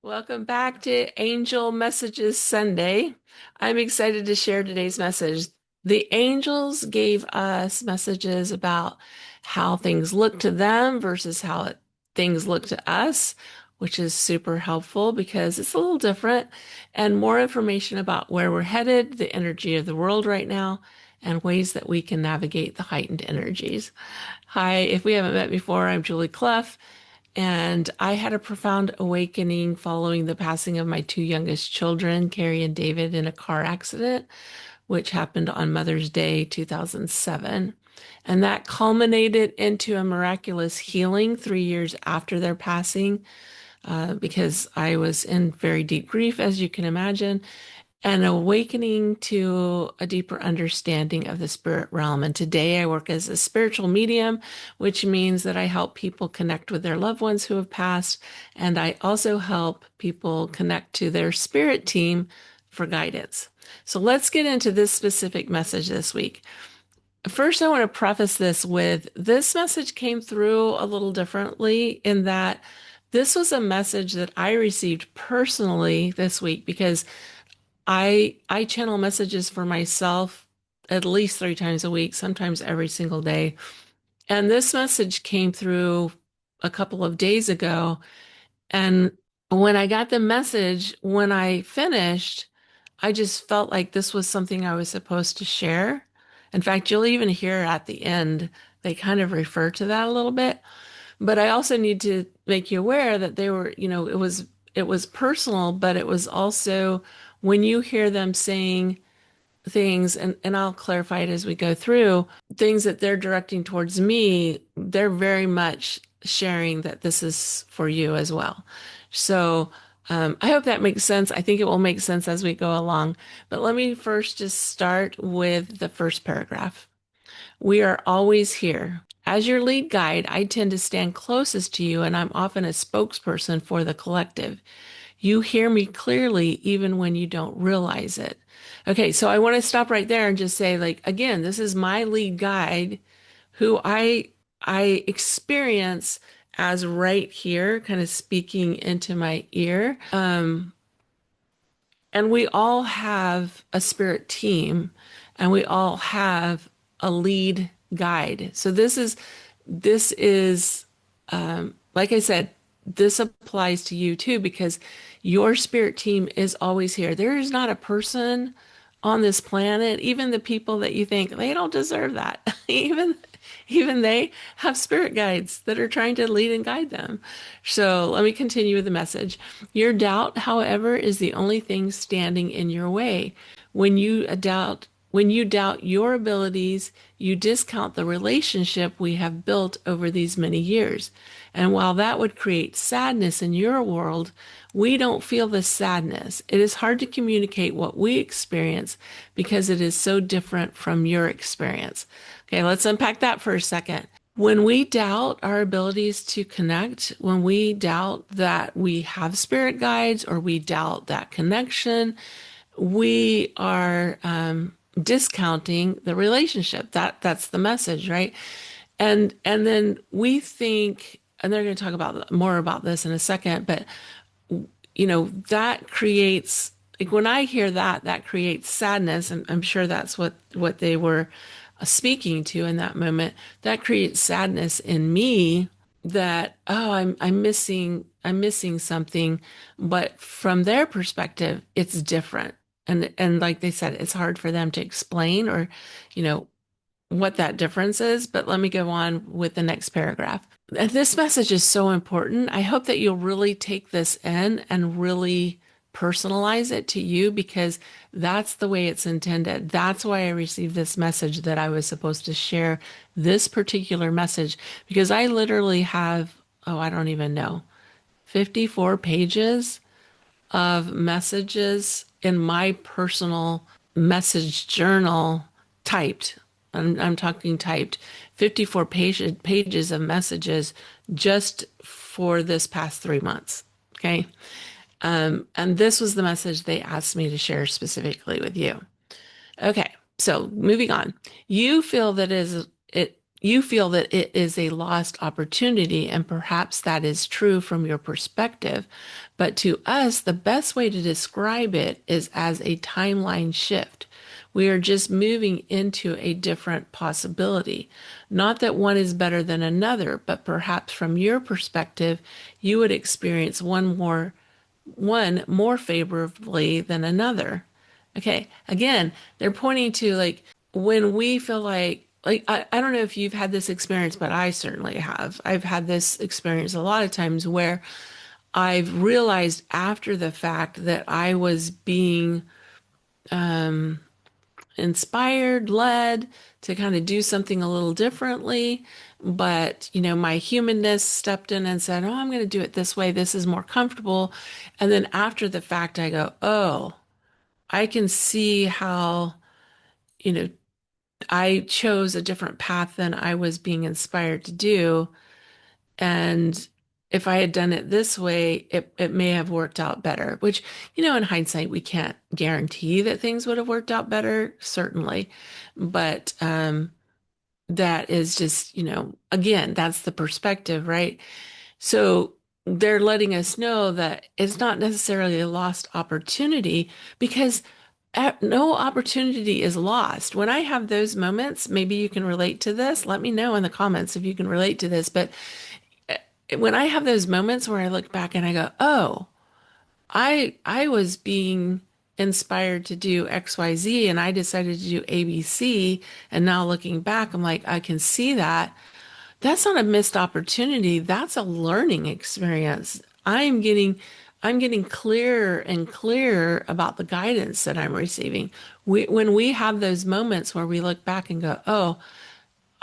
Welcome back to Angel Messages Sunday. I'm excited to share today's message. The angels gave us messages about how things look to them versus how things look to us, which is super helpful because it's a little different, and more information about where we're headed, the energy of the world right now, and ways that we can navigate the heightened energies. Hi, if we haven't met before, I'm Julie Cluff. And I had a profound awakening following the passing of my two youngest children, Carrie and David, in a car accident, which happened on Mother's Day, 2007. And that culminated into a miraculous healing 3 years after their passing, because I was in very deep grief, as you can imagine, and awakening to a deeper understanding of the spirit realm. And today I work as a spiritual medium, which means that I help people connect with their loved ones who have passed. And I also help people connect to their spirit team for guidance. So let's get into this specific message this week. First, I want to preface this message came through a little differently in that this was a message that I received personally this week because I channel messages for myself at least 3 times a week, sometimes every single day. And this message came through a couple of days ago. And when I got the message, when I finished, I just felt like this was something I was supposed to share. In fact, you'll even hear at the end, they kind of refer to that a little bit. But I also need to make you aware that they were, it was personal, but it was also when you hear them saying things, and I'll clarify it as we go through, things that they're directing towards me, they're very much sharing that this is for you as well. So I hope that makes sense. I think it will make sense as we go along. But let me first just start with the first paragraph. We are always here. As your lead guide, I tend to stand closest to you, and I'm often a spokesperson for the collective. You hear me clearly even when you don't realize it. Okay, so I want to stop right there and just say, like, again, this is my lead guide who I experience as right here, kind of speaking into my ear. And we all have a spirit team and we all have a lead guide. So this is like I said, this applies to you too, because your spirit team is always here. There is not a person on this planet, even the people that you think they don't deserve that, even they have spirit guides that are trying to lead and guide them. So let me continue with the message. Your doubt, however, is the only thing standing in your way. When you doubt your abilities, you discount the relationship we have built over these many years. And while that would create sadness in your world, we don't feel the sadness. It is hard to communicate what we experience because it is so different from your experience. Okay, let's unpack that for a second. When we doubt our abilities to connect, when we doubt that we have spirit guides or we doubt that connection, we are discounting the relationship. That's the message, right? And then we think, and they're going to talk about more about this in a second, but that creates, like, when I hear that, that creates sadness, and I'm sure that's what they were speaking to in that moment. That creates sadness in me that, oh, I'm missing something, but from their perspective it's different. And like they said, it's hard for them to explain or you know what that difference is. But let me go on with the next paragraph. And this message is so important. I hope that you'll really take this in and really personalize it to you, because that's the way it's intended. That's why I received this message, that I was supposed to share this particular message, because I literally have, oh, I don't even know, 54 pages of messages in my personal message journal, typed. I'm talking typed, 54 pages of messages just for this past 3 months. Okay. And this was the message they asked me to share specifically with you. Okay. So moving on, you feel that you feel that it is a lost opportunity, and perhaps that is true from your perspective. But to us, the best way to describe it is as a timeline shift. We are just moving into a different possibility. Not that one is better than another, but perhaps from your perspective, you would experience one more favorably than another. Okay. Again, they're pointing to like when we feel like I don't know if you've had this experience, but I certainly have. I've had this experience a lot of times where I've realized after the fact that I was being inspired, led to kind of do something a little differently. But, my humanness stepped in and said, oh, I'm going to do it this way. This is more comfortable. And then after the fact, I go, oh, I can see how, you know, I chose a different path than I was being inspired to do. And if I had done it this way, it may have worked out better, which, in hindsight, we can't guarantee that things would have worked out better, certainly. But that is just, again, that's the perspective, right? So they're letting us know that it's not necessarily a lost opportunity because no opportunity is lost. When I have those moments, maybe you can relate to this. Let me know in the comments if you can relate to this. But when I have those moments where I look back and I go, oh, I was being inspired to do XYZ and I decided to do ABC. And now looking back, I'm like, I can see that. That's not a missed opportunity. That's a learning experience. I'm getting clearer and clearer about the guidance that I'm receiving. When we have those moments where we look back and go, oh,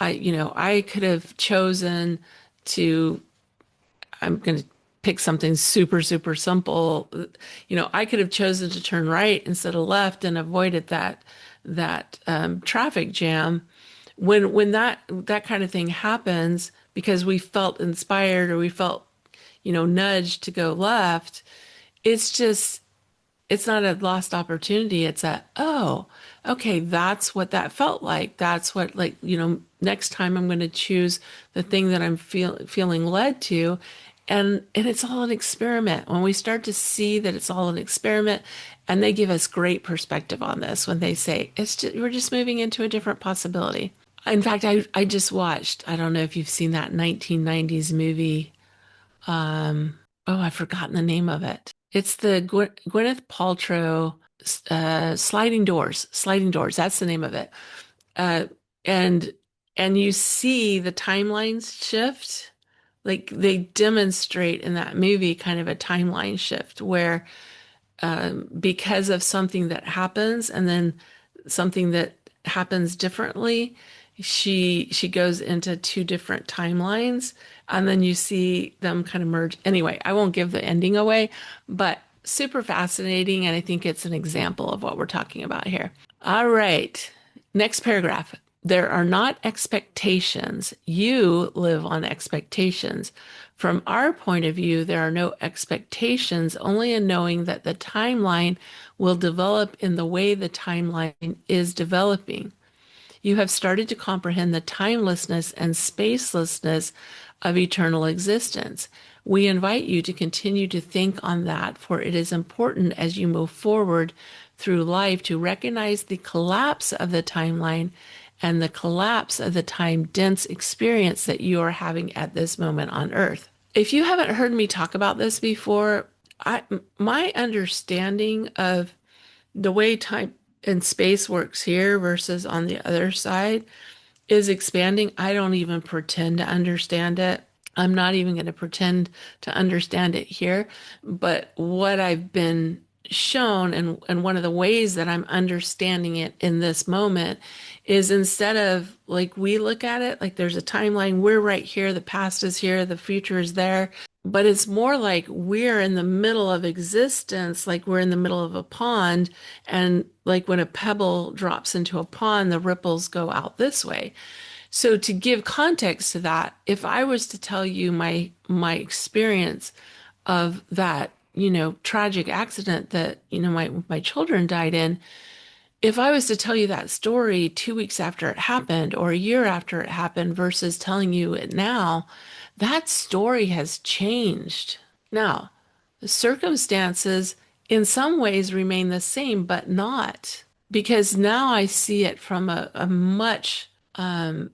I could have chosen to I'm going to pick something super, super simple. I could have chosen to turn right instead of left and avoided that traffic jam. When that kind of thing happens because we felt inspired or we felt, nudged to go left, it's just it's not a lost opportunity. It's oh, okay, that's what that felt like. That's what, like, next time I'm going to choose the thing that I'm feeling led to. And it's all an experiment. When we start to see that it's all an experiment, and they give us great perspective on this when they say we're just moving into a different possibility. In fact, I just watched, I don't know if you've seen that 1990s movie. Oh, I've forgotten the name of it. It's the Gwyneth Paltrow Sliding Doors. Sliding Doors. That's the name of it. Uh, and and you see the timelines shift. Like they demonstrate in that movie kind of a timeline shift where because of something that happens and then something that happens differently, she goes into two different timelines and then you see them kind of merge. Anyway, I won't give the ending away, but super fascinating. And I think it's an example of what we're talking about here. All right. Next paragraph. There are not expectations. You live on expectations. From our point of view, there are no expectations, only a knowing that the timeline will develop in the way the timeline is developing. You have started to comprehend the timelessness and spacelessness of eternal existence. We invite you to continue to think on that, for it is important as you move forward through life to recognize the collapse of the timeline and the collapse of the time dense experience that you are having at this moment on Earth. If you haven't heard me talk about this before, my understanding of the way time and space works here versus on the other side is expanding. I don't even pretend to understand it. I'm not even going to pretend to understand it here. But what I've been shown, and one of the ways that I'm understanding it in this moment is instead of like we look at it, like there's a timeline, we're right here, the past is here, the future is there. But it's more like we're in the middle of existence, like we're in the middle of a pond. And like when a pebble drops into a pond, the ripples go out this way. So to give context to that, if I was to tell you my experience of that, tragic accident that, my children died in, if I was to tell you that story 2 weeks after it happened or a year after it happened versus telling you it now, that story has changed. Now, the circumstances in some ways remain the same, but not because now I see it from um,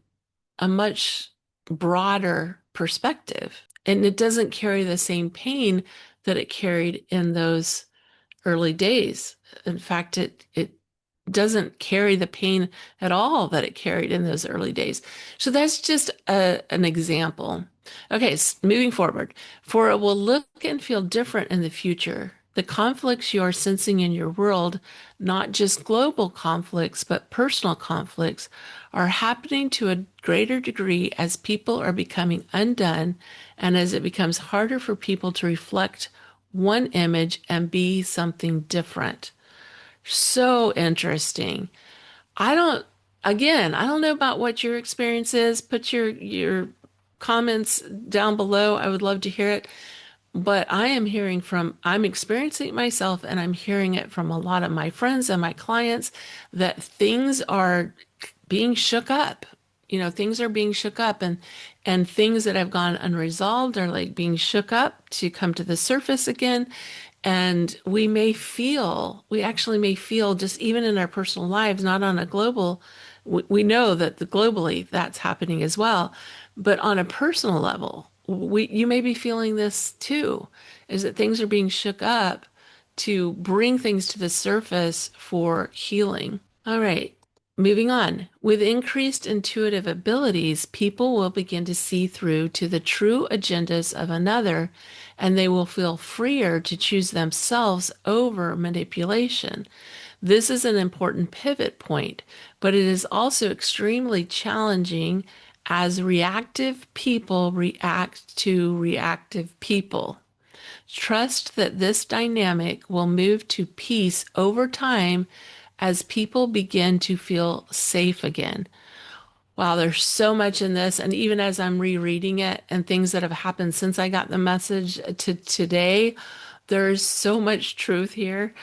a much broader perspective. And it doesn't carry the same pain that it carried in those early days. In fact, it doesn't carry the pain at all that it carried in those early days. So that's just an example. Okay, moving forward. For it will look and feel different in the future. The conflicts you are sensing in your world, not just global conflicts, but personal conflicts, are happening to a greater degree as people are becoming undone and as it becomes harder for people to reflect one image and be something different. So interesting. I don't, again, I don't know about what your experience is. Put your comments down below. I would love to hear it. But I'm experiencing it myself and I'm hearing it from a lot of my friends and my clients that things are being shook up. Things are being shook up and things that have gone unresolved are like being shook up to come to the surface again. And we actually may feel just even in our personal lives, not on a global, we know that globally that's happening as well. But on a personal level, you may be feeling this too, is that things are being shook up to bring things to the surface for healing. All right, moving on. With increased intuitive abilities, people will begin to see through to the true agendas of another, and they will feel freer to choose themselves over manipulation. This is an important pivot point, but it is also extremely challenging as reactive people react to reactive people. Trust that this dynamic will move to peace over time as people begin to feel safe again. Wow, there's so much in this. And even as I'm rereading it and things that have happened since I got the message to today, there's so much truth here.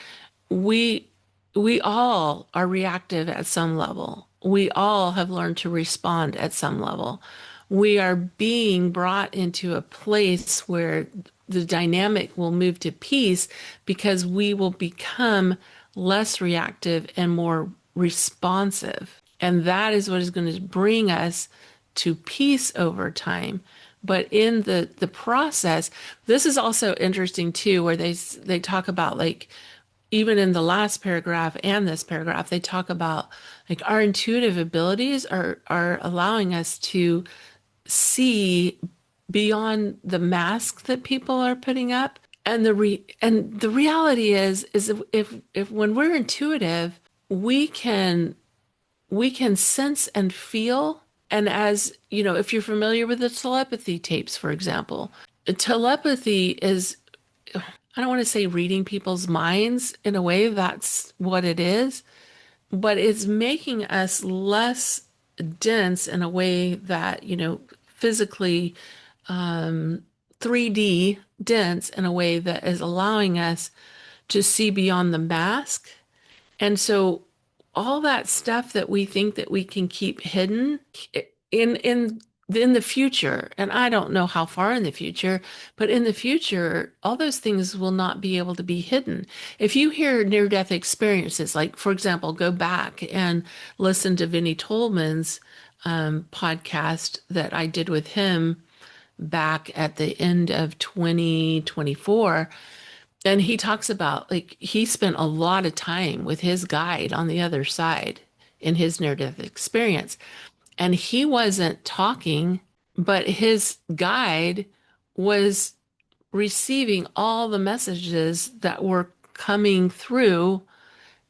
We we all are reactive at some level. We all have learned to respond at some level. We are being brought into a place where the dynamic will move to peace because we will become less reactive and more responsive. And that is what is going to bring us to peace over time. But in the process, this is also interesting too, where they talk about like even in the last paragraph and this paragraph, they talk about like our intuitive abilities are allowing us to see beyond the mask that people are putting up. And the reality is if when we're intuitive, we can we can sense and feel. And as you know, if you're familiar with the telepathy tapes, for example, telepathy is, I don't want to say reading people's minds in a way, that's what it is, but it's making us less dense in a way that, physically 3D dense in a way that is allowing us to see beyond the mask. And so all that stuff that we think that we can keep hidden in the future, and I don't know how far in the future, but in the future, all those things will not be able to be hidden. If you hear near-death experiences, like for example, go back and listen to Vinnie Tolman's podcast that I did with him back at the end of 2024. And he talks about like he spent a lot of time with his guide on the other side in his near-death experience. And he wasn't talking, but his guide was receiving all the messages that were coming through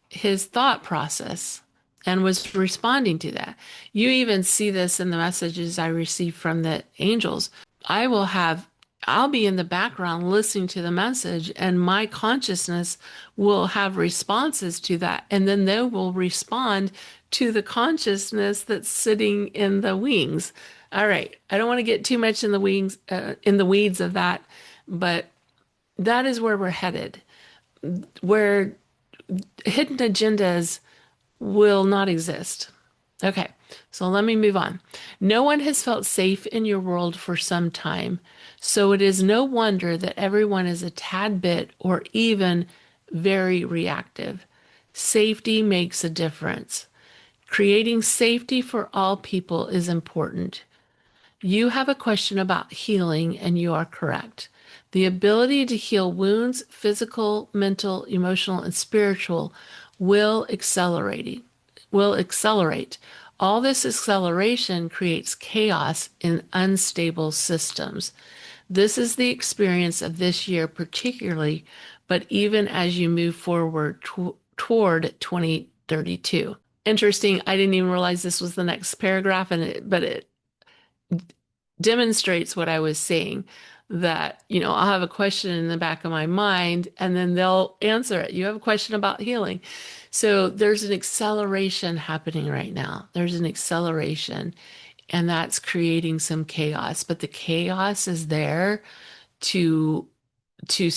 his thought process and was responding to that. You even see this in the messages I receive from the angels. I will have, I'll be in the background listening to the message, and my consciousness will have responses to that. And then they will respond to the consciousness that's sitting in the wings. All right. I don't want to get too much in the wings, in the weeds of that, but that is where we're headed. Where hidden agendas will not exist. Okay, so let me move on. No one has felt safe in your world for some time, so it is no wonder that everyone is a tad bit or even very reactive. Safety makes a difference. Creating safety for all people is important. You have a question about healing, and you are correct. The ability to heal wounds, physical, mental, emotional, and spiritual, will accelerate. Will accelerate. All this acceleration creates chaos in unstable systems. This is the experience of this year, particularly, but even as you move forward toward 2032. Interesting. I didn't even realize this was the next paragraph, but it demonstrates what I was saying, that, I'll have a question in the back of my mind and then they'll answer it. You have a question about healing. So there's an acceleration happening right now. There's an acceleration, and that's creating some chaos, but the chaos is there to to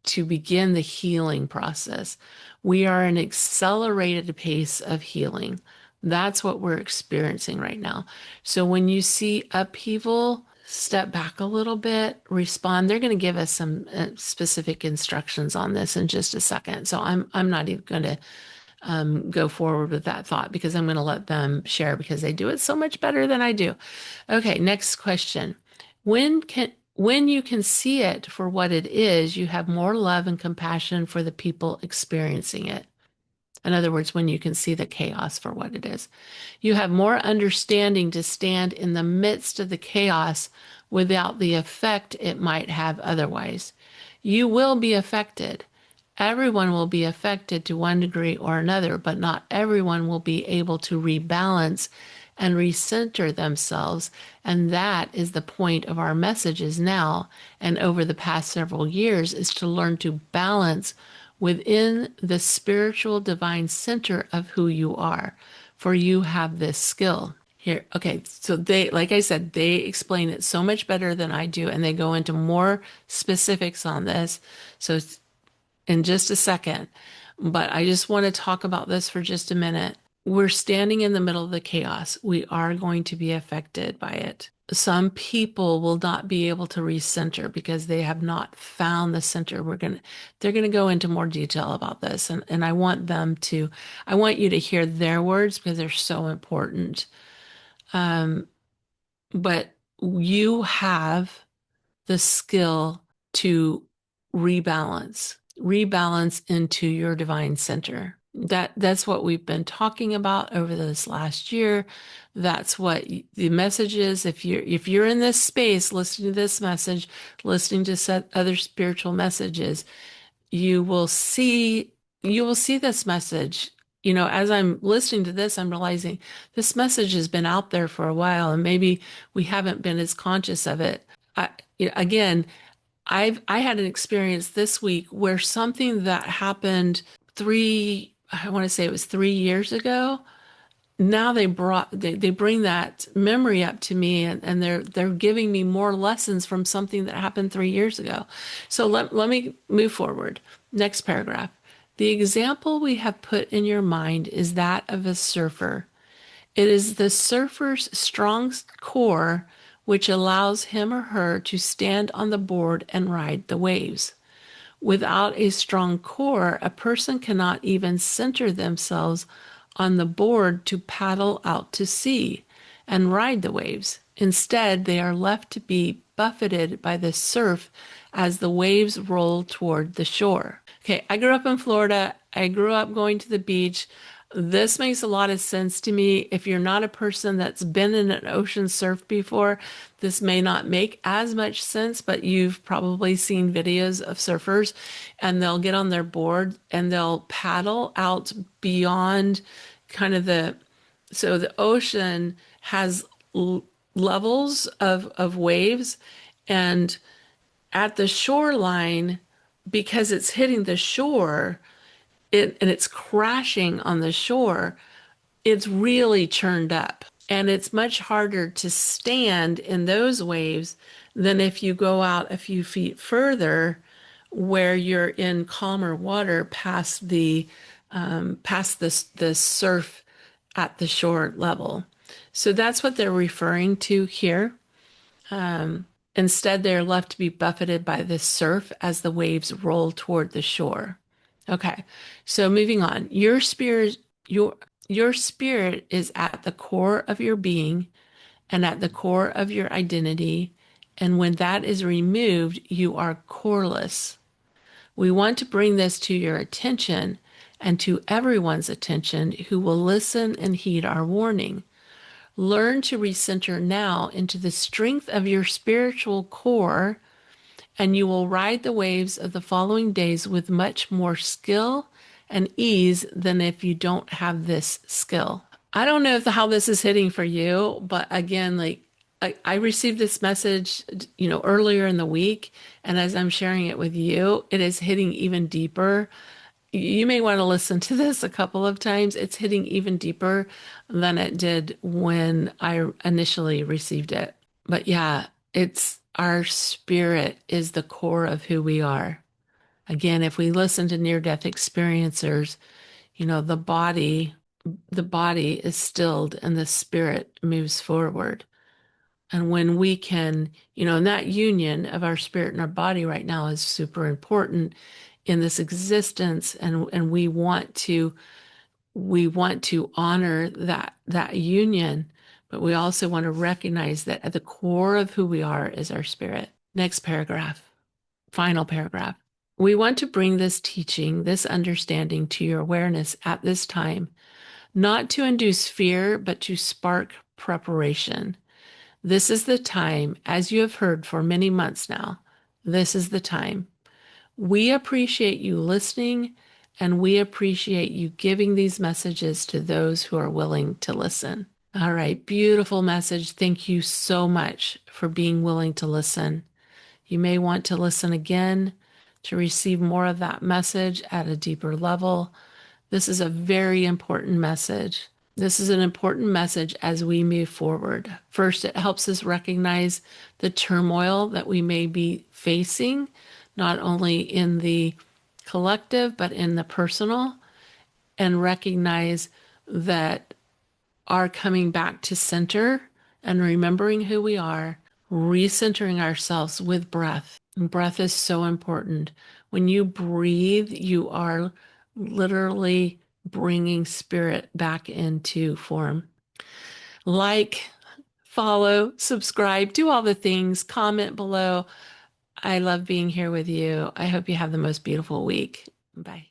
to begin the healing process. We are an accelerated pace of healing. That's what we're experiencing right now. So when you see upheaval, step back a little bit, respond. They're going to give us some specific instructions on this in just a second. So I'm not even going to go forward with that thought, because I'm going to let them share, because they do it so much better than I do. Okay, next question. When you can see it for what it is, you have more love and compassion for the people experiencing it. In other words, when you can see the chaos for what it is, you have more understanding to stand in the midst of the chaos without the effect it might have otherwise. You will be affected. Everyone will be affected to one degree or another, but not everyone will be able to rebalance and recenter themselves. And that is the point of our messages now and over the past several years, is to learn to balance within the spiritual divine center of who you are, for you have this skill. Here, okay, so they, like I said, they explain it so much better than I do, and they go into more specifics on this. So in just a second, but I just want to talk about this for just a minute. We're standing in the middle of the chaos. We are going to be affected by it. Some people will not be able to recenter because they have not found the center. They're going to go into more detail about this. And I want I want you to hear their words because they're so important. But you have the skill to rebalance into your divine center. That's what we've been talking about over this last year. That's what the message is. If you're in this space, listening to this message, listening to other spiritual messages, you will see this message. As I'm listening to this, I'm realizing this message has been out there for a while, and maybe we haven't been as conscious of it. Again, I had an experience this week where something that happened I want to say it was 3 years ago. Now they bring that memory up to me, and they're giving me more lessons from something that happened 3 years ago. So let me move forward. Next paragraph. The example we have put in your mind is that of a surfer. It is the surfer's strong core which allows him or her to stand on the board and ride the waves. Without a strong core, a person cannot even center themselves on the board to paddle out to sea and ride the waves. Instead, they are left to be buffeted by the surf as the waves roll toward the shore. Okay, I grew up in Florida. I grew up going to the beach. This makes a lot of sense to me. If you're not a person that's been in an ocean surf before, this may not make as much sense, but you've probably seen videos of surfers, and they'll get on their board and they'll paddle out beyond kind of so the ocean has levels of waves, and at the shoreline, because it's hitting the shore, and it's crashing on the shore, it's really churned up. And it's much harder to stand in those waves than if you go out a few feet further where you're in calmer water past past the surf at the shore level. So that's what they're referring to here. Instead, they're left to be buffeted by the surf as the waves roll toward the shore. Okay, so moving on. Your your spirit is at the core of your being and at the core of your identity. And when that is removed, you are coreless. We want to bring this to your attention and to everyone's attention who will listen and heed our warning. Learn to recenter now into the strength of your spiritual core, and you will ride the waves of the following days with much more skill and ease than if you don't have this skill. I don't know how this is hitting for you, but again, like I received this message, earlier in the week, and as I'm sharing it with you, it is hitting even deeper. You may want to listen to this a couple of times. It's hitting even deeper than it did when I initially received it. But yeah, it's our spirit is the core of who we are. Again, if we listen to near-death experiencers, the body is stilled and the spirit moves forward. And when we can, and that union of our spirit and our body right now is super important in this existence. And we want to honor that union, but we also want to recognize that at the core of who we are is our spirit. Next paragraph, final paragraph. We want to bring this teaching, this understanding to your awareness at this time, not to induce fear, but to spark preparation. This is the time, as you have heard for many months now, this is the time. We appreciate you listening, and we appreciate you giving these messages to those who are willing to listen. All right, beautiful message. Thank you so much for being willing to listen. You may want to listen again to receive more of that message at a deeper level. This is a very important message. This is an important message as we move forward. First, it helps us recognize the turmoil that we may be facing, not only in the collective, but in the personal, and recognize that our coming back to center and remembering who we are, recentering ourselves with breath. And breath is so important. When you breathe, you are literally bringing spirit back into form. Like, follow, subscribe, do all the things, comment below. I love being here with you. I hope you have the most beautiful week. Bye.